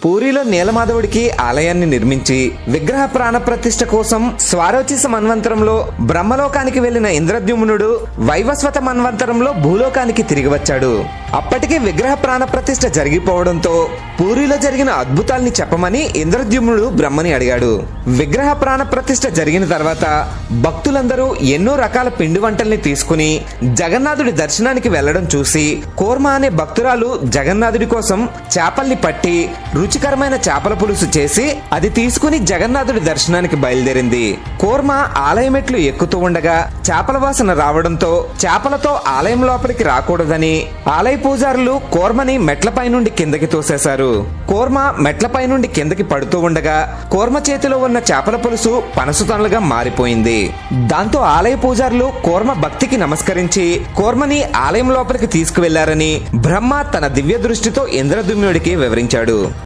పూరిలో నీలమాధవుడికి ఆలయాన్ని నిర్మించి విగ్రహ ప్రాణ ప్రతిష్ఠ కోసం స్వారోచిస మన్వంతరంలో బ్రహ్మలోకానికి వెళ్లిన ఇంద్రద్యుమ్నుడు వైవస్వత మన్వంతరంలో భూలోకానికి తిరిగి వచ్చాడు. అప్పటికే విగ్రహ ప్రాణ ప్రతిష్ఠ జరిగిపోవడంతో పూరిలో జరిగిన అద్భుతాల్ని చెప్పమని ఇంద్రద్యుమ్నుడు బ్రహ్మని అడిగాడు. విగ్రహ ప్రాణ ప్రతిష్ఠ జరిగిన తర్వాత భక్తులందరూ ఎన్నో రకాల పిండి వంటల్ని తీసుకుని జగన్నాథుడి దర్శనానికి వెళ్లడం చూసి కోర్మ అనే భక్తురాలు జగన్నాథుడి కోసం చేపల్ని పట్టి రుచికరమైన చేపల పులుసు చేసి అది తీసుకుని జగన్నాథుడి దర్శనానికి బయలుదేరింది. కోర్మ ఆలయమెట్లు ఎక్కుతూ ఉండగా చేపల వాసన రావడంతో చేపలతో ఆలయం లోపలికి రాకూడదని ఆలయ పూజారులు కోర్మని మెట్లపై నుండి కిందకి తోసేశారు. కోర్మ మెట్లపై నుండి కిందకి పడుతూ ఉండగా కోర్మ చేతిలో ఉన్న చేపల పులుసు పనసుతనులుగా మారిపోయింది. దాంతో ఆలయ పూజారులు కోర్మ భక్తికి నమస్కరించి కోర్మని ఆలయం లోపలికి తీసుకువెళ్లారని బ్రహ్మ తన దివ్య దృష్టితో ఇంద్రద్యుమ్నుడికి వివరించాడు.